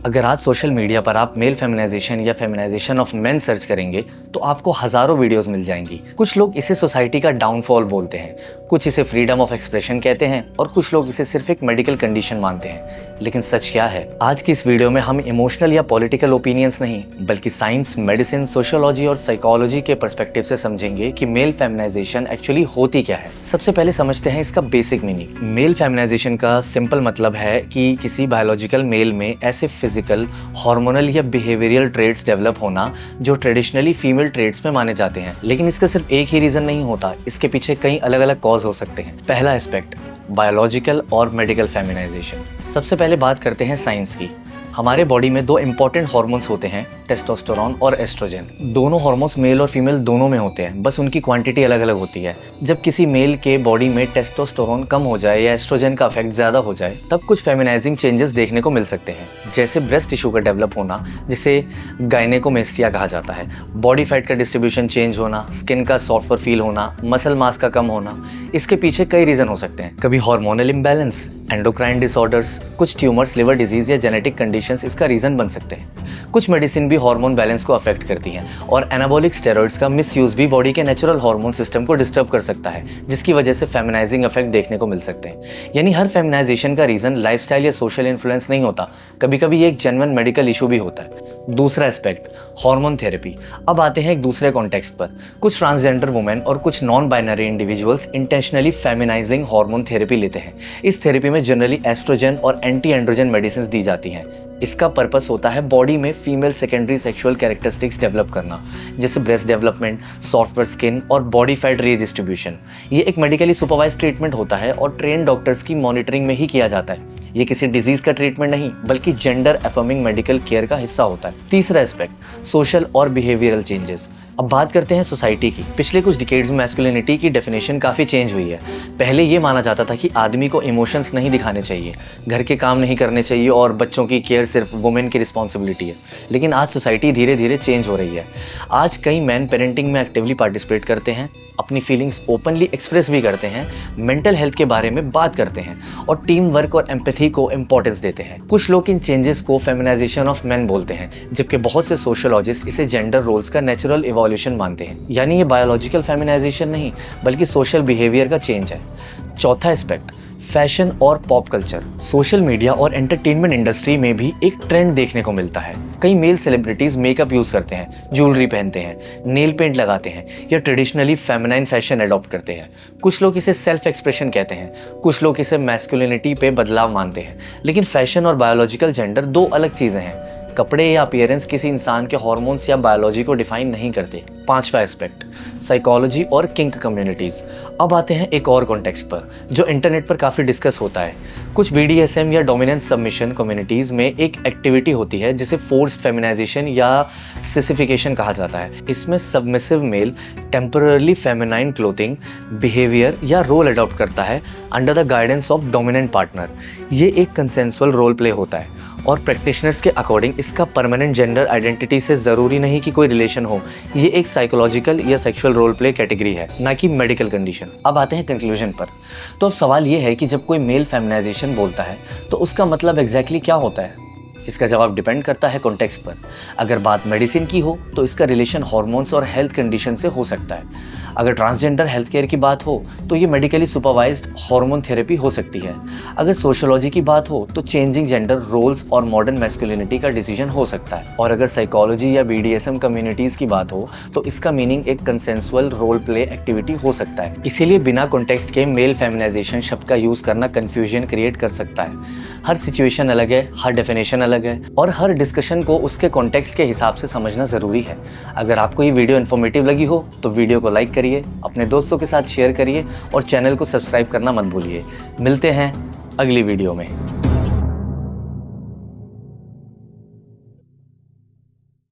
अगर आज social media पर आप मेल फेमिनाइजेशन या फेमिनाइजेशन ऑफ मेन सर्च करेंगे तो आपको हज़ारों वीडियोस मिल जाएंगी। कुछ लोग इसे सोसाइटी का डाउनफॉल बोलते हैं, कुछ इसे फ्रीडम ऑफ एक्सप्रेशन कहते हैं और कुछ लोग इसे सिर्फ एक मेडिकल कंडीशन मानते हैं। लेकिन सच क्या है? आज की इस वीडियो में हम इमोशनल या पॉलिटिकल ओपिनियंस नहीं बल्कि साइंस, मेडिसिन, सोशियोलॉजी और साइकोलॉजी के पर्सपेक्टिव से समझेंगे कि मेल फेमिनाइजेशन एक्चुअली होती क्या है। सबसे पहले समझते हैं इसका बेसिक मीनिंग। मेल फेमिनाइजेशन का सिंपल मतलब है कि किसी बायोलॉजिकल मेल में ऐसे फिजिकल, हार्मोनल या बिहेवियरल ट्रेड्स डेवलप होना जो ट्रेडिशनली फीमेल ट्रेड्स में माने जाते हैं। लेकिन इसका सिर्फ एक ही रीजन नहीं होता, इसके पीछे कई अलग अलग कॉज हो सकते हैं। पहला एस्पेक्ट, बायोलॉजिकल और मेडिकल फेमिनाइजेशन। सबसे पहले बात करते हैं साइंस की। हमारे बॉडी में दो इंपॉर्टेंट हार्मोन्स होते हैं, टेस्टोस्टेरोन और एस्ट्रोजन। दोनों हार्मोन्स मेल और फीमेल दोनों में होते हैं, बस उनकी क्वांटिटी अलग अलग होती है। जब किसी मेल के बॉडी में टेस्टोस्टेरोन कम हो जाए या एस्ट्रोजन का इफेक्ट ज़्यादा हो जाए तब कुछ फेमिनाइजिंग चेंजेस देखने को मिल सकते हैं, जैसे ब्रेस्ट टिश्यू का डेवलप होना जिसे गायनेकोमेस्टिया कहा जाता है, बॉडी फैट का डिस्ट्रीब्यूशन चेंज होना, स्किन का सॉफ्टर फील होना, मसल मास का कम होना। इसके पीछे कई रीज़न हो सकते हैं, कभी हार्मोनल इम्बैलेंस, एंडोक्राइन डिसऑर्डर्स, कुछ ट्यूमर्स, लिवर डिजीज या जेनेटिक कंडीशंस इसका रीज़न बन सकते हैं। कुछ मेडिसिन भी हार्मोन बैलेंस को अफेक्ट करती हैं और एनाबॉलिक स्टेरॉइड्स का मिसयूज भी बॉडी के नेचुरल हार्मोन सिस्टम को डिस्टर्ब कर सकता है, जिसकी वजह से फेमिनाइजिंग इफेक्ट देखने को मिल सकते हैं। यानी हर फेमिनाइजेशन का रीज़न लाइफस्टाइल या सोशल इन्फ्लुएंस नहीं होता, कभी कभी ये एक जेन्युइन मेडिकल इशू भी होता है। दूसरा एस्पेक्ट, हार्मोन थेरेपी। अब आते हैं एक दूसरे कॉन्टेक्स्ट पर। कुछ ट्रांसजेंडर वुमेन और कुछ non binary individuals intentionally feminising hormone therapy लेते हैं। इस थेरेपी में जनरली एस्ट्रोजन और एंटी एंड्रोजन मेडिसिन दी जाती हैं। इसका पर्पस होता है बॉडी में female secondary sexual characteristics develop करना, जैसे ब्रेस्ट डेवलपमेंट, सॉफ्टवेयर स्किन और बॉडी फैट रीडिस्ट्रीब्यूशन। ये एक मेडिकली सुपरवाइज ट्रीटमेंट होता है और ट्रेन डॉक्टर्स की मॉनिटरिंग में ही किया जाता है। ये किसी डिजीज का ट्रीटमेंट नहीं बल्कि जेंडर अफर्मिंग मेडिकल केयर का हिस्सा होता है। तीसरा एस्पेक्ट, सोशल और बिहेवियरल चेंजेस। अब बात करते हैं सोसाइटी की। पिछले कुछ डिकेड्स में मैस्कुलिनिटी की डेफिनेशन काफ़ी चेंज हुई है। पहले ये माना जाता था कि आदमी को इमोशंस नहीं दिखाने चाहिए, घर के काम नहीं करने चाहिए और बच्चों की केयर सिर्फ वुमेन की रिस्पॉन्सिबिलिटी है। लेकिन आज सोसाइटी धीरे धीरे चेंज हो रही है। आज कई मैन पेरेंटिंग में एक्टिवली पार्टिसिपेट करते हैं, अपनी फीलिंग्स ओपनली एक्सप्रेस भी करते हैं, मेंटल हेल्थ के बारे में बात करते हैं और टीम वर्क और एम्पैथी को इंपॉर्टेंस देते हैं। कुछ लोग इन चेंजेस को फेमिनाइजेशन ऑफ मेन बोलते हैं, जबकि बहुत से सोशियोलॉजिस्ट इसे जेंडर रोल्स का नेचुरल इवोल्यूशन मानते हैं। यानी ये बायोलॉजिकल फेमिनाइजेशन नहीं बल्कि सोशल बिहेवियर का चेंज है। चौथा एस्पेक्ट, फैशन और पॉप कल्चर। सोशल मीडिया और एंटरटेनमेंट इंडस्ट्री में भी एक ट्रेंड देखने को मिलता है। कई मेल सेलिब्रिटीज मेकअप यूज करते हैं, ज्वेलरी पहनते हैं, नेल पेंट लगाते हैं या ट्रेडिशनली फेमिनाइन फैशन अडॉप्ट करते हैं। कुछ लोग इसे सेल्फ एक्सप्रेशन कहते हैं, कुछ लोग इसे मैस्कुलिनिटी पे बदलाव मानते हैं। लेकिन फैशन और बायोलॉजिकल जेंडर दो अलग चीज़ें हैं। कपड़े या अपीयरेंस किसी इंसान के हार्मोन्स या बायोलॉजी को डिफाइन नहीं करते। पांचवा एस्पेक्ट, साइकोलॉजी और किंक कम्युनिटीज़। अब आते हैं एक और कॉन्टेक्स्ट पर जो इंटरनेट पर काफ़ी डिस्कस होता है। कुछ BDSM या डोमिनेंस सबमिशन कम्युनिटीज़ में एक एक्टिविटी होती है जिसे फोर्स्ड फेमिनाइजेशन या सिसिफिकेशन कहा जाता है। इसमें submissive male temporarily feminine clothing, behaviour या रोल अडॉप्ट करता है under the guidance of dominant partner. ये एक कंसेंसुअल रोल प्ले होता है और प्रैक्टिशनर्स के अकॉर्डिंग इसका परमानेंट जेंडर आइडेंटिटी से ज़रूरी नहीं कि कोई रिलेशन हो। ये एक साइकोलॉजिकल या सेक्सुअल रोल प्ले कैटेगरी है, ना कि मेडिकल कंडीशन। अब आते हैं कंक्लूजन पर। तो अब सवाल ये है कि जब कोई मेल फेमिनाइजेशन बोलता है तो उसका मतलब एग्जैक्टली क्या होता है? इसका जवाब डिपेंड करता है कॉन्टेक्स्ट पर। अगर बात मेडिसिन की हो तो इसका रिलेशन हार्मोन्स और हेल्थ कंडीशन से हो सकता है। अगर ट्रांसजेंडर हेल्थ केयर की बात हो तो ये मेडिकली सुपरवाइज्ड हार्मोन थेरेपी हो सकती है। अगर सोशियोलॉजी की बात हो तो चेंजिंग जेंडर रोल्स और मॉडर्न मैस्कुलिनिटी का डिसीजन हो सकता है। और अगर साइकोलॉजी या BDSM कम्युनिटीज़ की बात हो तो इसका मीनिंग एक कंसेंसुअल रोल प्ले एक्टिविटी हो सकता है। इसीलिए बिना कॉन्टेक्स्ट के मेल फेमिनाइजेशन शब्द का यूज़ करना कन्फ्यूजन क्रिएट कर सकता है। हर सिचुएशन अलग है, हर डेफिनेशन अलग है और हर डिस्कशन को उसके कॉन्टेक्स्ट के हिसाब से समझना ज़रूरी है। अगर आपको ये वीडियो इन्फॉर्मेटिव लगी हो तो वीडियो को लाइक करिए, अपने दोस्तों के साथ शेयर करिए और चैनल को सब्सक्राइब करना मत भूलिए। मिलते हैं अगली वीडियो में।